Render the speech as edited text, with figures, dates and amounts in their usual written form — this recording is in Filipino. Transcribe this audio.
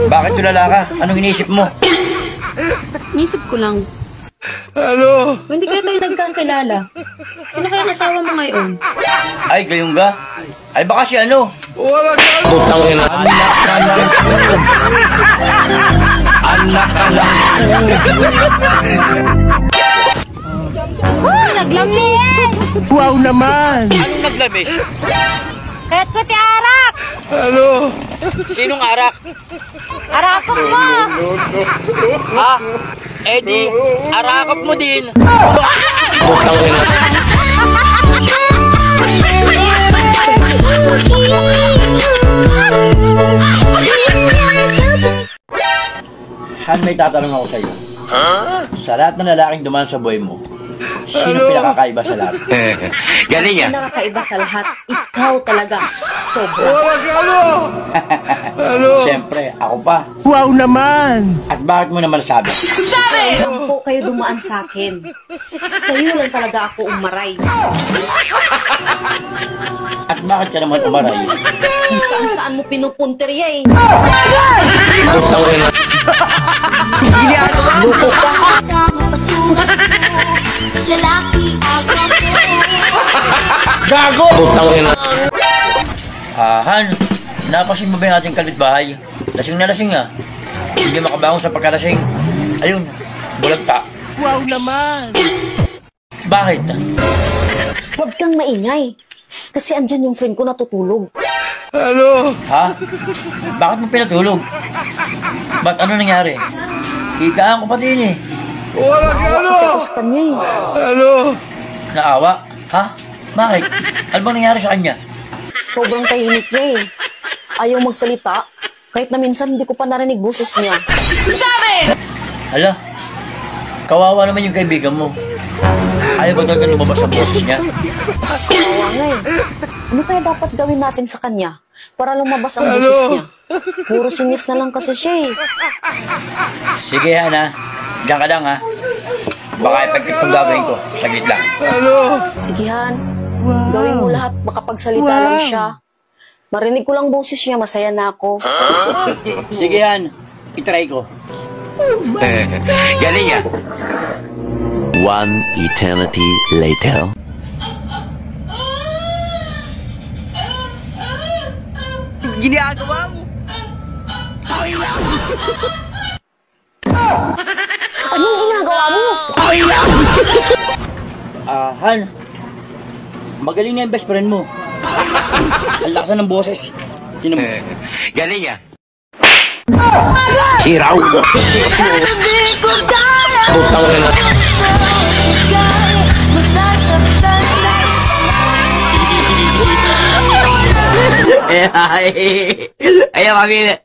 Bakit tulala ka? Anong iniisip mo? Inisip ko lang. Ano? Hindi kaya tayo nagkakilala. Sino kaya ang asawa mo ngayon? Ay, gayong ga? Ay, baka si ano? Wala ka! Putang ina. Anak ka lang. Anak ka lang. Naglamis! Wow naman! Anong naglamis? Kaya't ko ti arak! Ano? Sinong arak? Arakot mo! Ha? Eddie, arakap mo din. Putang ina. Han, may tatanong ako sa'yo. Sa lahat ng lalaking dumaan sa buhay mo, sino pinakakaiba sa lahat? Galing Ang nakakaiba sa lahat, ikaw talaga. Sobra. Wala ka! Ano? Siyempre, ako pa. Wow naman! At bakit mo naman sabi? Saan po kayo dumaan sa akin? Sa'yo lang talaga ako umaray. At bakit ka naman umaray? Kung saan-saan mo pinupunteriya eh. Putang ina. Luko ka. Lalaki ako. Gago! Putang ina. Han, napasin mo ba yung ating kapitbahay? Lasing na lasing ah. Hindi makabangon sa pagkalasing. Ayun, bulagta. Wow naman! Bakit? Huwag kang maingay. Kasi andyan yung friend ko natutulog. Ano? Ha? Bakit mo pinatulog? Ba't ano nangyari? Higaan ko pa din eh. Wala ka! Kasi ako sa kanya eh. Ano? Naawa? Ha? Bakit? Ano bang nangyari sa kanya? Sobrang tahimik niya eh. Ayaw magsalita. Kahit na minsan hindi ko pa narinig boses niya. Hala, kawawa naman yung kaibigan mo. Ayaw ba talaga lumabas ang boses niya? Kawawa nga eh. Ano kaya dapat gawin natin sa kanya para lumabas ang boses niya? Puro singis na lang kasi siya eh. Sige Han ha, diyan ka lang ha. Baka ipagkit kong gagawin ko, saglit lang. Ano? Sige Han, gawin mo lahat. Makapagsalita lang siya. Marinig ko lang boses niya, masaya na ako. Sige Han, itry ko. Galing ah! One eternity later. Ginagawa mo! Anong ginagawa mo? Han, magaling nga yung best friend mo. Ang lakas ng boses. Tinan mo. Galing ah! Hiraw! Putang ina. Ayaw kami.